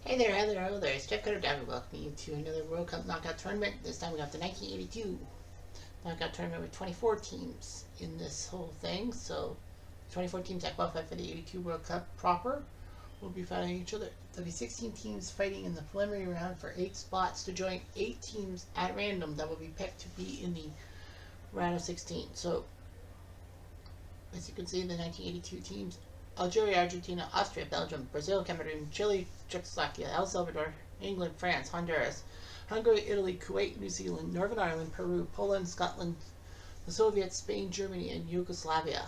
Hey there, hello there, it's Jeff Cutter welcoming you to another World Cup Knockout Tournament. This time we got the 1982 Knockout Tournament with 24 teams in this whole thing. So 24 teams that qualified for the 82 World Cup proper will be fighting each other. There'll be 16 teams fighting in the preliminary round for 8 spots to join 8 teams at random that will be picked to be in the round of 16. So as you can see, the 1982 teams: Algeria, Argentina, Austria, Belgium, Brazil, Cameroon, Chile, Czechoslovakia, El Salvador, England, France, Honduras, Hungary, Italy, Kuwait, New Zealand, Northern Ireland, Peru, Poland, Scotland, the Soviets, Spain, Germany, and Yugoslavia.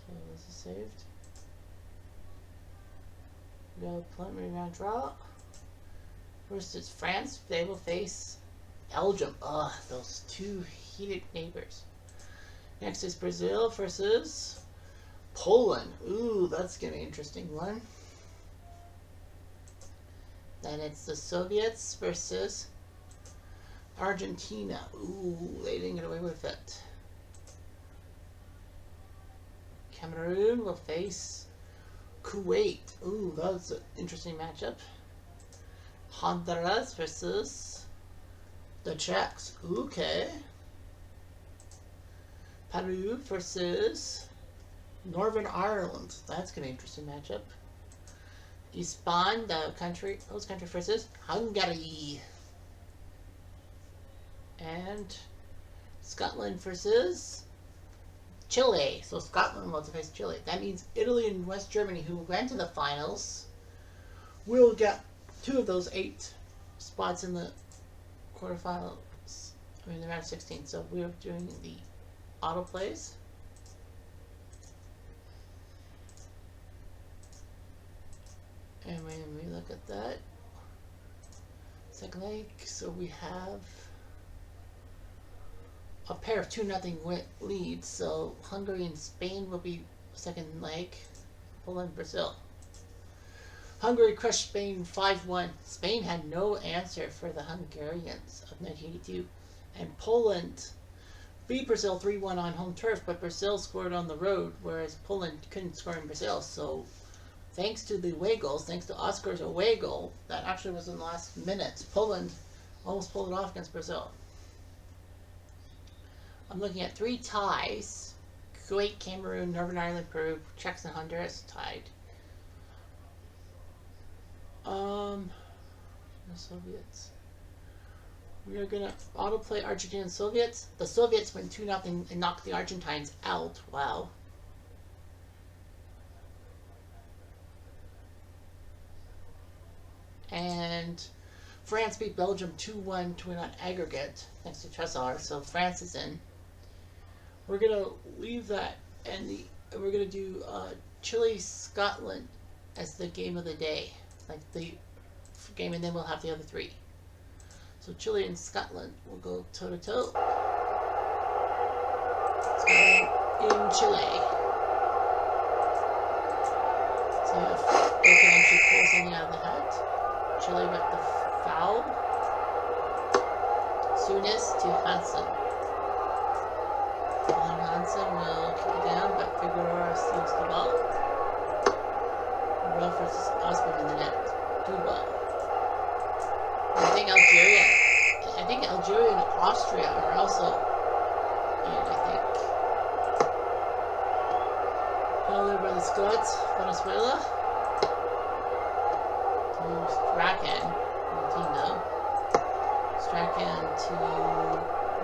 So this is saved. We go preliminary round draw. First is France. They will face Belgium. Ugh, those two heated neighbors. Next is Brazil versus Poland. Ooh, that's going to be an interesting one. Then it's the Soviets versus Argentina. Ooh, they didn't get away with it. Cameroon will face Kuwait. Ooh, that's an interesting matchup. Honduras versus the Czechs. Okay. Peru versus Northern Ireland. That's going to be an interesting matchup. Spain, the country, host country versus Hungary. And Scotland versus Chile. So Scotland will face Chile. That means Italy and West Germany, who went to the finals, will get 2 of those 8 spots in the quarterfinals. I mean, the round 16. So we're doing the autoplays. And when we look at that second leg, so we have a pair of 2-0 leads. So Hungary and Spain will be second leg. Poland, Brazil. Hungary crushed Spain 5-1. Spain had no answer for the Hungarians of 1982, and Poland beat Brazil 3-1 on home turf, but Brazil scored on the road, whereas Poland couldn't score in Brazil. So thanks to the away goals, thanks to Oscar's away goal, that actually was in the last minutes, Poland almost pulled it off against Brazil. I'm looking at 3 ties. Kuwait, Cameroon, Northern Ireland, Peru, Czechs and Honduras tied. The Soviets. We are going to autoplay Argentina and Soviets. The Soviets win 2-0 and knock the Argentines out. Wow. And France beat Belgium 2-1 to win on aggregate, thanks to Trny. So France is in. We're going to leave that, and we're going to do Chile, Scotland as the game of the day. Like the game, and then we'll have the other 3. So Chile and Scotland will go toe-to-toe. Scotland in Chile. So if they can actually pull something out of the hat. Chile with the foul. Sunis to Hansen. And Hansen will kick it down, but Figueroa steals the ball. Rowe versus Osborne in the net. Do well. I think Algeria and Austria are also in, I think. Followed by the Scots, Venezuela. To Strachan, Latino. Strachan to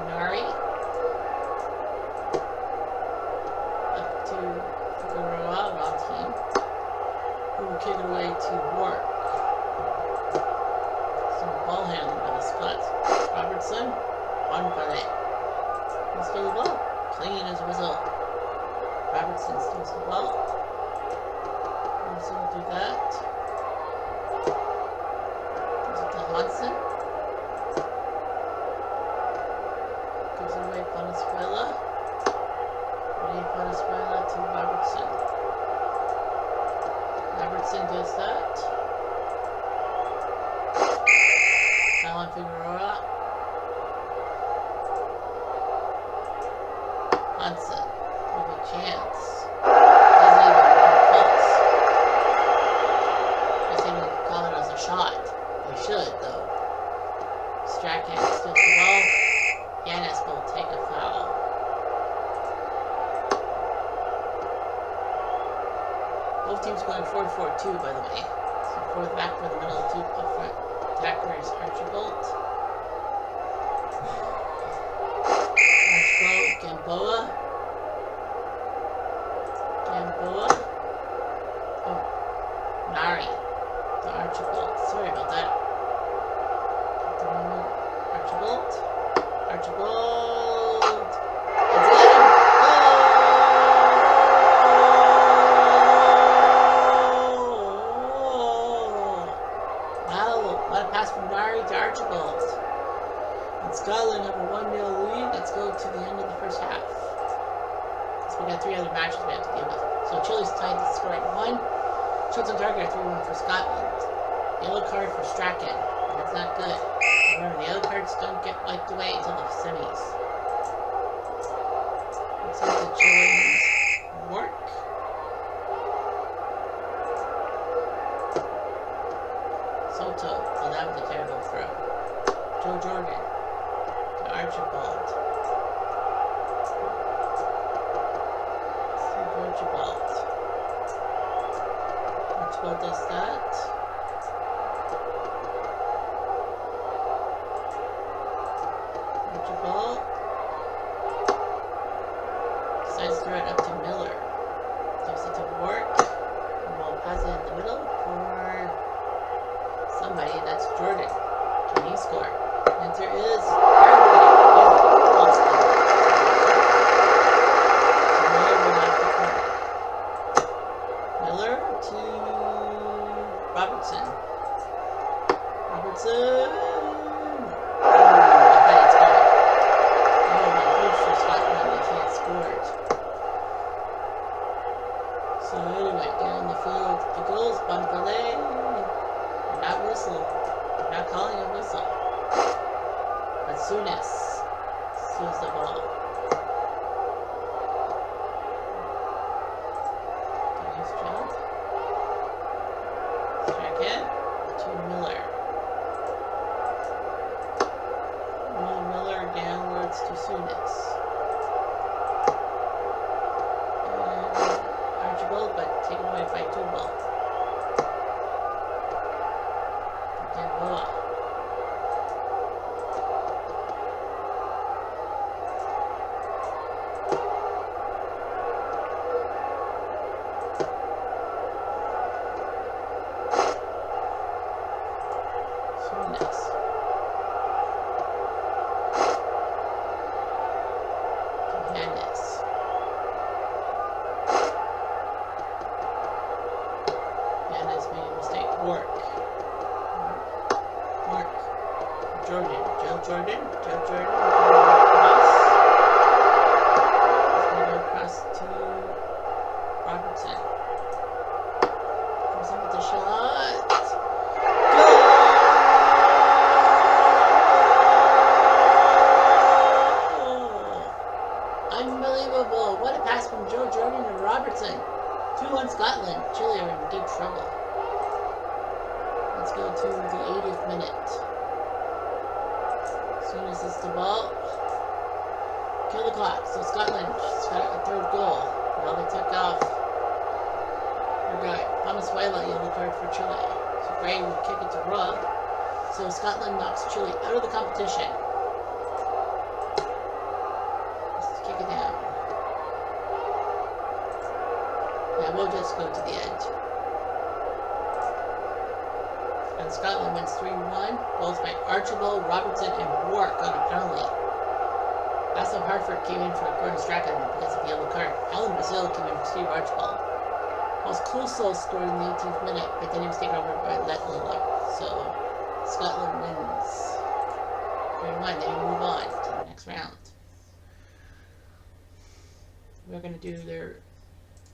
Nari. Up to Figueroa, wrong team. Who will kick it away to Wark. Ball handling by the Scots. Robertson, on pallet. He'll steal the ball. Clean as a result. Robertson steals the ball. Robertson will do that. Gives it to Hansen. Gives it away Venezuela. Venezuela to Robertson. Robertson does that. Alan Figueroa. Hansen with a chance. Doesn't even come close. Both teams going 4-4-2, by the way. So 4 back for the middle, 2 up front. Attackers Archibald. Archibald, Gamboa. Gamboa. Oh, Nari to Archibald. Sorry about that. Archibald. Archibald. It's in. Archibald. And Scotland have a 1-0 lead. Let's go to the end of the first half. So we got 3 other matches we have to deal with. So Chile's tied the score at 1. Shots on target are 3-1 for Scotland. Yellow card for Strachan. That's not good. Remember, the yellow cards don't get wiped away until the semis. Let's see the Chileans work. Soto. Oh, that was a terrible throw. Joe Jordan to Archibald. Steve Archibald. Archibald does that. Archibald decides to throw it up to Miller. Gives it to work. And we'll pass it in the middle for somebody. That's Jordan. Can he score? Answer is Miller to Robertson. Robertson. I thought it's good. That would have been huge for Scotland if he had scored. So anyway, down the field, the goals, Bankole. Not whistle. We're not calling a whistle. But Souness steals the ball. Nice job. Strachan to Miller. Miller downwards to Souness. And Archibald, but taken away by Tubal. Gamboa. Jordan across. He's going to go across to Robertson. Comes up with the shot. Goal! Unbelievable. What a pass from Joe Jordan to Robertson. 2-1 Scotland. Chile are in deep trouble. Let's go to the 80th minute. As soon as it's the ball, kill the clock. So Scotland's got a 3rd goal. Now they took off their guy, Venezuela, yellow card for Chile. So Gray would kick it to Rob. So Scotland knocks Chile out of the competition. Let's kick it down. Yeah, we'll just go to the end. And Scotland wins 3-1. Goals by Archibald, Robertson, and Wark on a penalty. Also, Hartford came in for Gordon Strachan because of the yellow card. Alan Brazil came in for Steve Archibald. Whilst Coulson scored in the 18th minute, but then he was taken over by Letler. So, Scotland wins 3-1. They move on to the next round. We're going to do their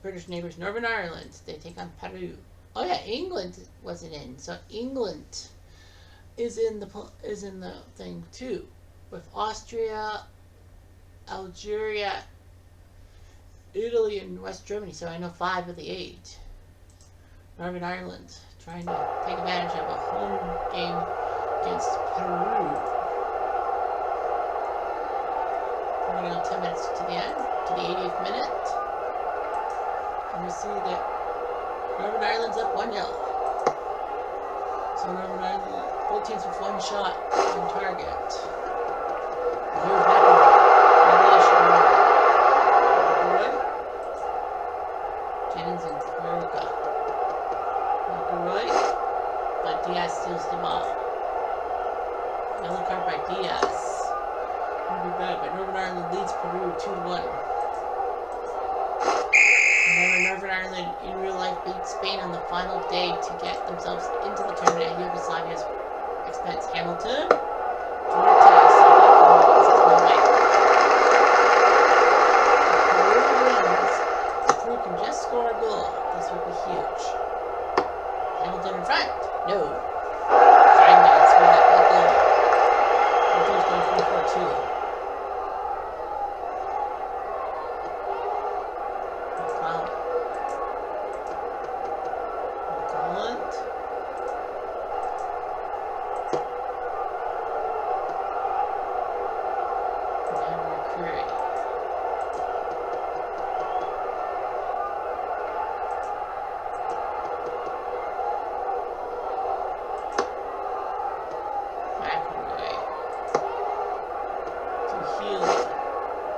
British neighbors, Northern Ireland. They take on Peru. Oh yeah, England wasn't in, so England is in the thing too, with Austria, Algeria, Italy, and West Germany. So I know 5 of the 8. Northern Ireland trying to take advantage of a home game against Peru. We're going to go 10 minutes to the end, to the 80th minute, and we see that Northern Ireland's up 1-0. So Northern Ireland, both teams with one shot on target. Here's McElroy. Jennings and America. McElroy, but Diaz steals the ball. Yellow card by Diaz. It'll be bad, but Northern Ireland leads Peru 2-1. Northern Ireland in real life beat Spain on the final day to get themselves into the tournament at Yugoslavia's expense. Hamilton. Duarte saw that coming and says no way. If Peru wins, if Peru can just score a goal, this would be huge. Hamilton in front. No. 5 minutes for that goal. Hamilton's going 4-4-2.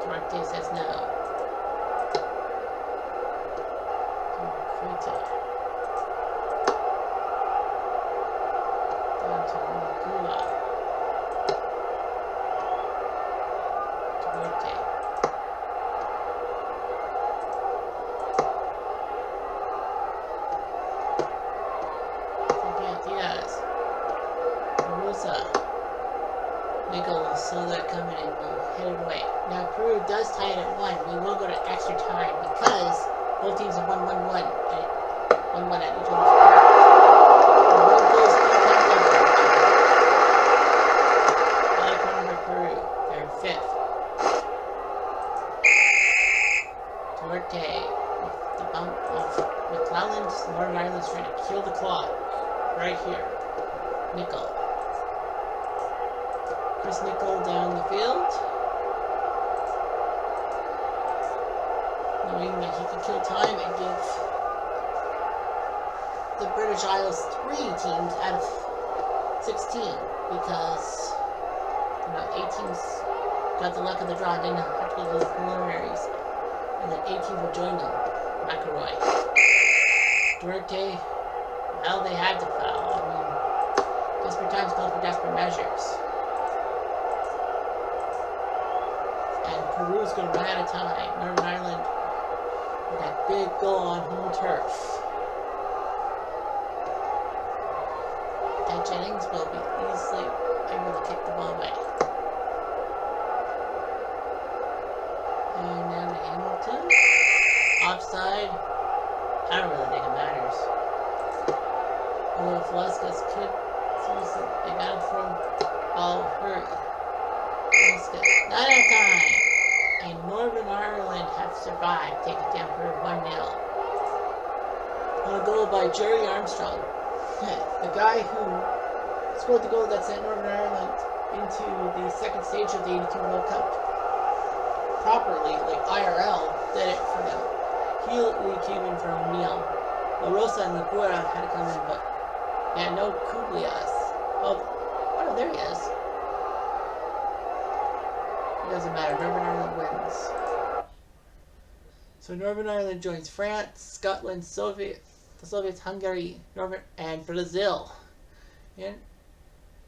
Duarte says no. Down to Mugua. Duarte. Diaz. Rosa. Nichols saw that coming and will head it away. Now Peru does tie it at 1. We will go to extra time because both teams have won 1-1 at each other's parts. The road goes 3 times over. Another corner by Peru. They're 5th. Duarte with the bump of McClelland. Northern Ireland's trying to kill the clock. Right here. Nickel. Chris Nickel down the field. Knowing that he could kill time and give the British Isles 3 teams out of 16 because 8 teams got the luck of the draw, didn't have to go to the preliminaries, and then 8 teams would join them. McElroy. Duarte, well, they had to foul. I mean, desperate times call for desperate measures. And Peru's going to run out of time. Northern Ireland with that big goal on home turf. And Jennings will be easily able to kick the ball away. And now to Hamilton. Offside. I don't really think it matters. Although if Velasquez could, they got him from ball hurt. Velasquez. Not out of time. And Northern Ireland have survived, taking it down for 1-0. On a goal by Jerry Armstrong. The guy who scored the goal that sent Northern Ireland into the second stage of the 82 World Cup properly, like IRL, did it for them. He came in from Neil. La Rosa and Ligura had to come in, but yeah, no Kublias. Oh, there he is. It doesn't matter. Northern Ireland wins. So Northern Ireland joins France, Scotland, the Soviets, Hungary, and Brazil. And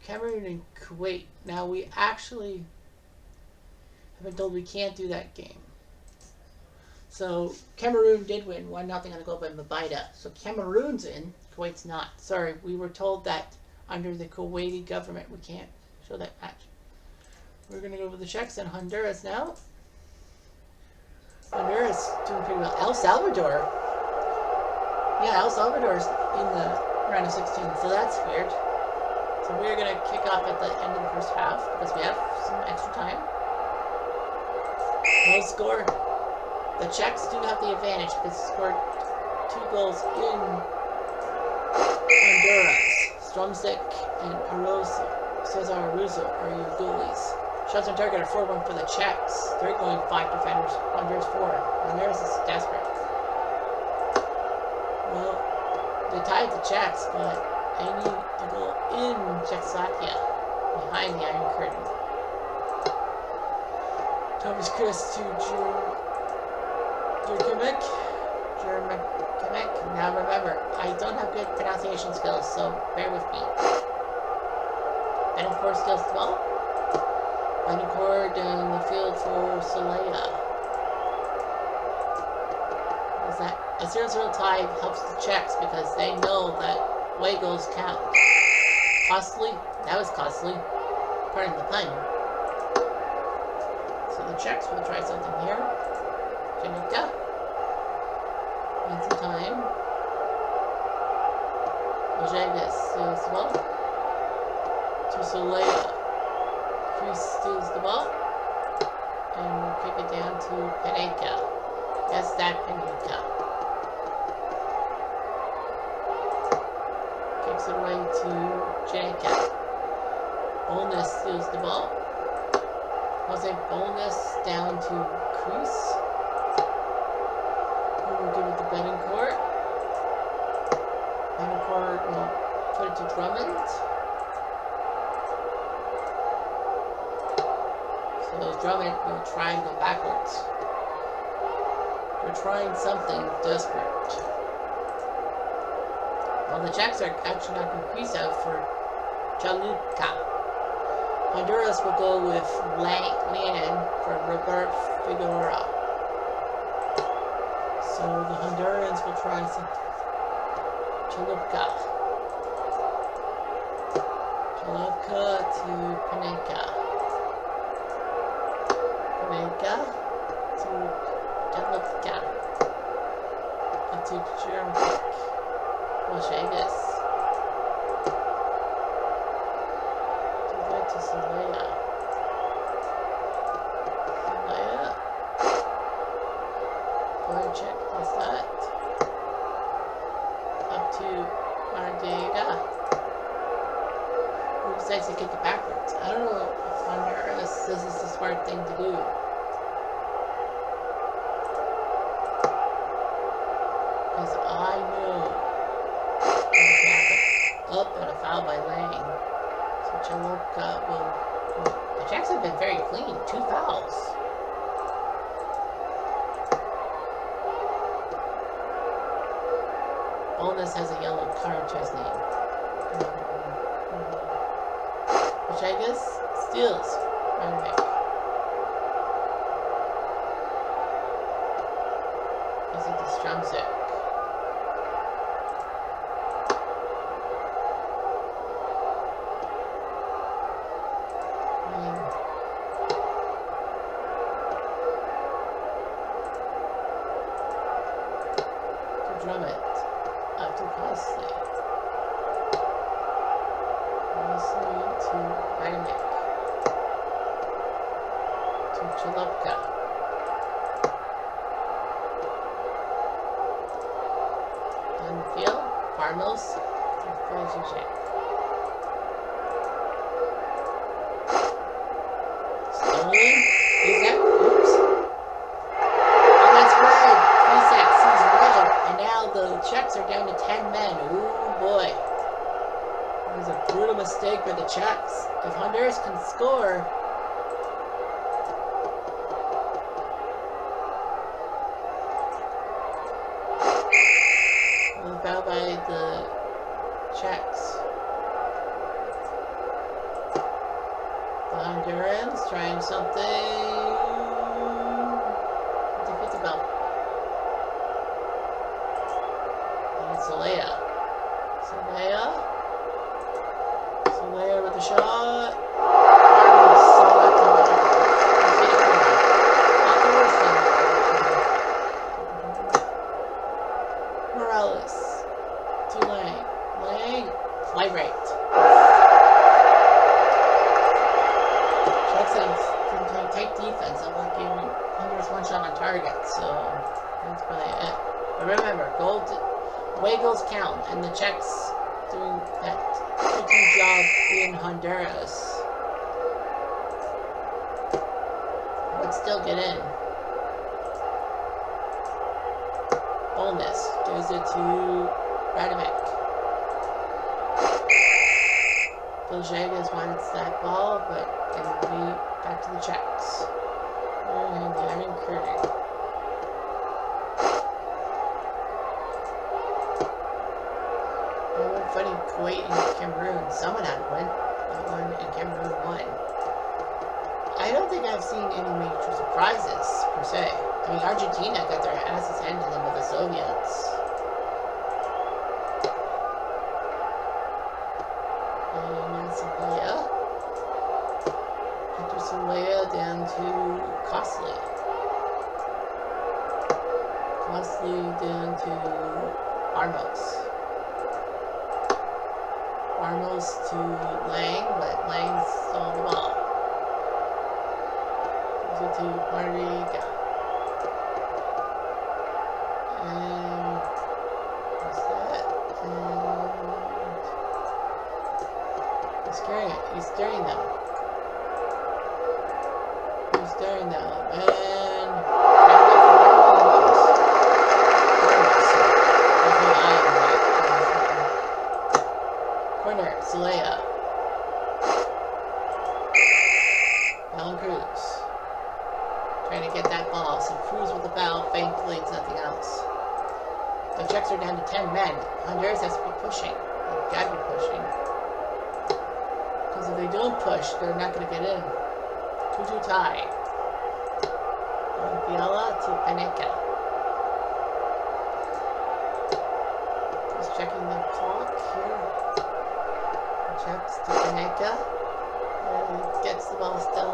Cameroon and Kuwait. Now we actually have been told we can't do that game. So Cameroon did win 1-0 on a goal by Mabaida. So Cameroon's in, Kuwait's not. Sorry, we were told that under the Kuwaiti government we can't show that match. We're going to go over the Czechs and Honduras now. Honduras doing pretty well. El Salvador. Yeah, El Salvador's in the round of 16, so that's weird. So we're going to kick off at the end of the first half because we have some extra time. No score. The Czechs do have the advantage because they scored 2 goals in Honduras. Stromsik and Cesar Aruzo are your goalies. Shots on target are 4-1 for the Czechs. They're going 5 defenders. Honduras 4. Honduras is desperate. Well, They tied the Czechs, but they need to go in Czechoslovakia, behind the Iron Curtain. Thomas Chris to Jerkimek. Now remember, I don't have good pronunciation skills, so bear with me. Betancourt steals the ball. Betancourt down the field for Solea. A 0-0 tie helps the Czechs because they know that away goals count. Costly? That was costly. Pardon the pun. So the Czechs will try something here. Janika. In some time. Ojagas steals the ball. To Solea. Kreis steals the ball. And we'll kick it down to Peneka. Yes, that Peneka. Kicks it away to Janika. Bolness steals the ball. Jose Bolness down to Kreis. Who will give it to Betancourt. Betancourt will put it to Drummond. So Drummond will try and go backwards. They're trying something desperate. Well, the Czechs are actually knocking Kreis out for Chalutka. Honduras will go with Lian for Robert Figueroa. So the Hondurans will try something. Chalutka. Chalutka to Peneka. Peneka to Chalutka. And to Jermic. Ojagas. To Solea. Solea. Voracek does that. Up to Ardega. Who decides to kick it backwards? I don't know if Honduras, this is the smart thing to do. Because I know what's happened. Up and a foul by Lang. Chalutka will. The Czechs have been very clean. 2 fouls. Bolness has a yellow card to his name. Ojagas steals. Right. Is it the Strumsic? Drummond. Up to Costly. Costly to Dynamic. To Chalupka. Down the field. Farmos to Fajicek. Stolen. Is that? Oops. Oh, that's red. Isak sees red. And now the Czechs are down to 10 men. Ooh boy. That was a brutal mistake by the Czechs. If Honduras can score. Foul by the Czechs. The Hondurans trying something. Defeat the ball. Solea. Solea with the shot. Morales. To Lang. Fly right. Jackson can take defense. I'm not giving Honduras one shot on target, so that's probably it. But remember, away goals count, and the Czechs doing that tricky job in Honduras would still get in. Bolness gives it to Radimic. Biljagas wants that ball, but it will be back to the Czechs. And Iron Curtain. Fighting Kuwait and Cameroon. Someone had to win. One and Cameroon won. I don't think I've seen any major surprises, per se. I mean, Argentina got their asses handed to them with the Soviets. And then Somalia. After Somalia, down to Costly. Costly down to Armos. Armos to Lang, but Lang stole the ball. Goes it to Mariga. And what's that? And he's carrying it. He's carrying them. He's carrying them. And corner, Zelaya. Alan Cruz. Trying to get that ball. So Cruz with the foul. Thankfully, it's nothing else. The Czechs are down to 10 men. Honduras has to be pushing. They've got to be pushing. Because if they don't push, they're not going to get in. 2-2 tie. Fiala to Paneca. Just checking the clock here. Checks to Paneca. And gets the ball still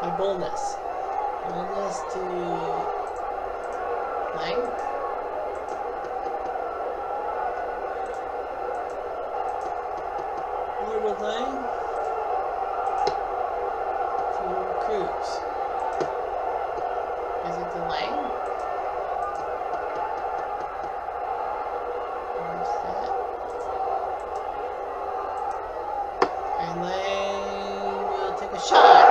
by Boldness. Boldness to Lang. Over to Lang. To Cruz. Is it to Lang? Where's that? And Lang will take a shot.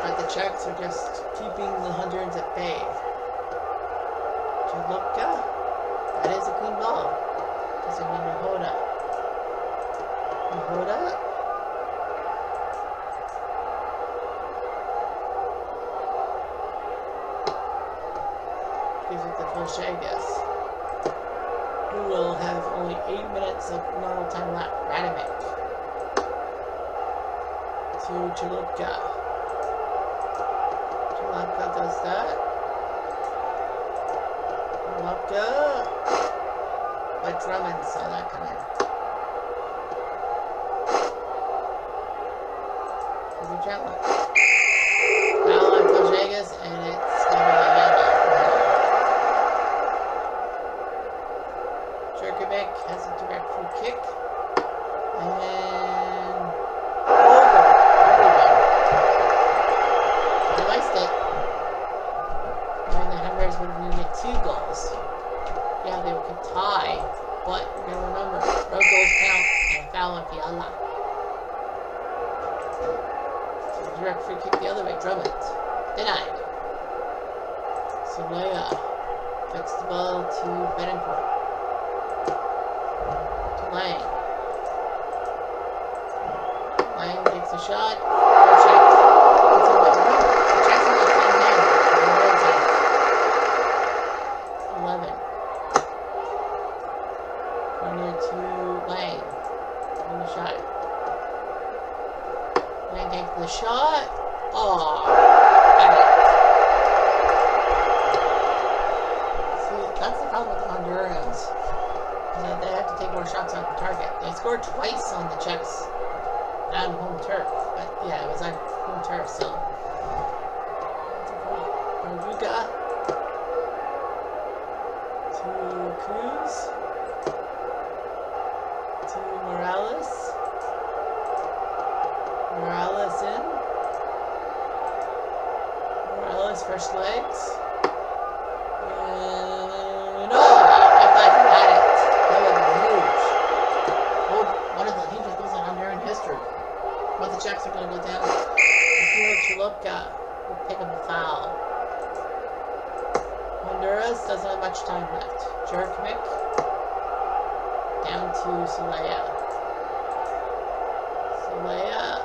But the Czechs are just keeping the Hondurans at bay. Chalupka. That is a clean ball. Doesn't mean Nahoda. Nahoda. Gives it to Vilchagas, who will have only 8 minutes of normal time left. Radimic to Chalupka. Chalupka does that. Chalupka, but Drummond saw that coming. Is it challenge? Foul on Vilchagas, and it's going to be a yellow. Jerkovic has a direct free kick. And over. I liked it. And the Honduras would have needed 2 goals. Yeah, they could tie, but you're going to remember, road goals count and foul on Fiala. So direct free kick the other way, Drummond. Denied. Solea gets the ball to Betancourt. Lang. Lang takes a shot. No checks. It's in the room. The Czechs are like 10 men. 11. Corner to Lang. On the shot. Lang takes the shot. Oh, got it. See, that's the problem with the Hondurans. They have to take more shots on the target. They scored twice on the Czechs on home turf, but yeah, it was on home turf, so. Barbuga to Cruz to Morales. Morales in. Morales first legs. And no! I thought he had it. That would have been huge. Oh, one of the hugest goals in Honduran history. But the Czechs are going to go down. Chalupka will pick up a foul. Honduras doesn't have much time left. Jerkmick down to Solea. Solea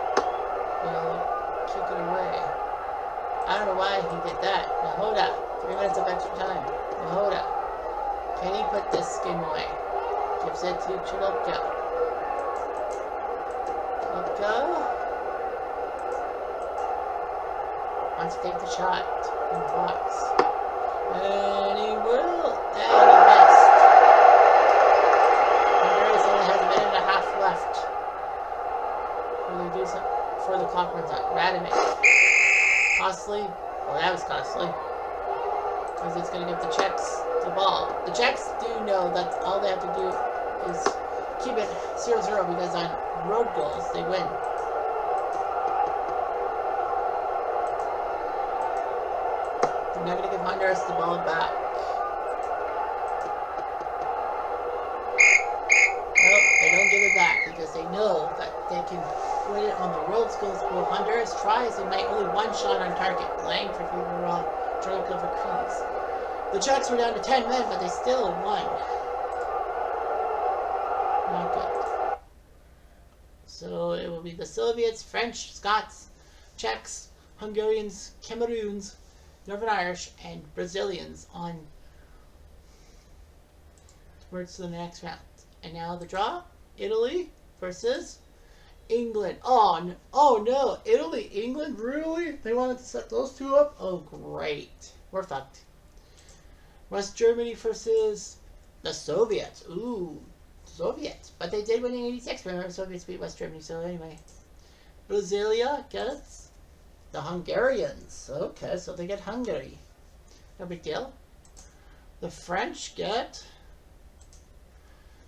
will kick it away. I don't know why he did that. Nahoda, 3 minutes of extra time. Nahoda, can he put this game away? Gives it to Chilopka. Chilopka wants to take the shot in the box. And he will. And he missed. Honduras only has a minute and a half left. Will they do something before the clock runs out? Radimic. Costly. Well, that was costly. Because it's going to give the Czechs the ball. The Czechs do know that all they have to do is keep it 0-0 because on road goals they win. They're not going to give Honduras the ball back. Nope, they don't give it back because they know that they can win it on the road goals. Well, Honduras tries and make only one shot on target. Lang for Figueroa, Drunk over Crease. The Czechs were down to 10 men, but they still won. Not good. So it will be the Soviets, French, Scots, Czechs, Hungarians, Cameroons, Northern Irish, and Brazilians on towards the next round. And now the draw: Italy versus England. Oh no! Italy, England, really? They wanted to set those two up? Oh great, we're fucked. West Germany versus the Soviets. Ooh, Soviets. But they did win in '86. Remember, Soviets beat West Germany. So anyway, Brasilia gets the Hungarians. Okay, so they get Hungary. No big deal. The French get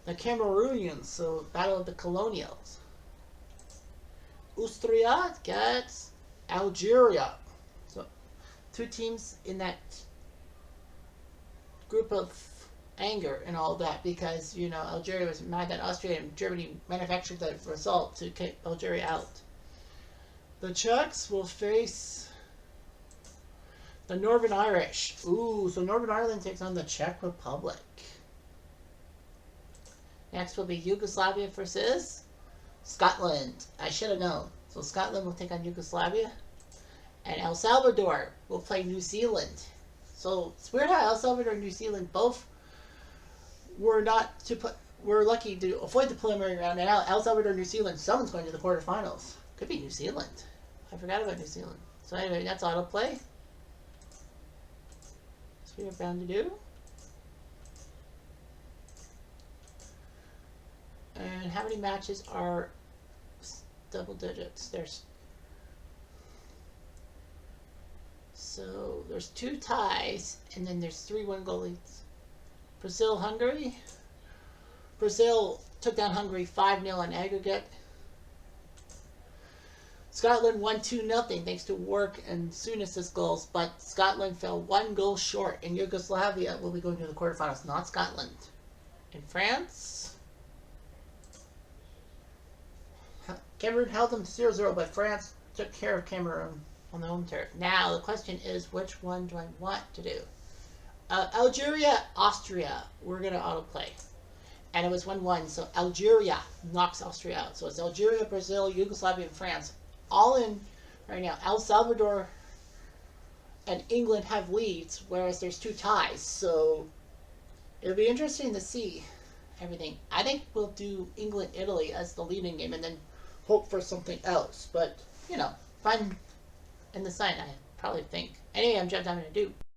the Cameroonians. So Battle of the Colonials. Austria gets Algeria. So 2 teams in that group of anger and all that because, you know, Algeria was mad that Austria and Germany manufactured the result to kick Algeria out. The Czechs will face the Northern Irish. Ooh, so Northern Ireland takes on the Czech Republic. Next will be Yugoslavia versus Scotland. I should have known. So Scotland will take on Yugoslavia. And El Salvador will play New Zealand. So it's weird how El Salvador and New Zealand both were lucky to avoid the preliminary round. And El Salvador and New Zealand, someone's going to the quarterfinals. Could be New Zealand. I forgot about New Zealand. So anyway, that's autoplay. That's what we're bound to do. And how many matches are double digits? So there's 2 ties, and then there's 3 1-goal leads. Brazil, Hungary. Brazil took down Hungary 5-0 on aggregate. Scotland won 2-0 thanks to Work and Souness's goals, but Scotland fell 1 goal short, and Yugoslavia will be going to the quarterfinals, not Scotland. In France, Cameroon held them 0-0, but France took care of Cameroon on the home turf. Now, the question is, which one do I want to do? Algeria, Austria, we're going to autoplay. And it was 1-1, so Algeria knocks Austria out. So it's Algeria, Brazil, Yugoslavia, and France. All in right now. El Salvador and England have leads, whereas there's 2 ties. So it'll be interesting to see everything. I think we'll do England-Italy as the leading game and then hope for something else. But, you know, fun in the sign, I probably think. Anyway, I'm Jeff Diamond to do.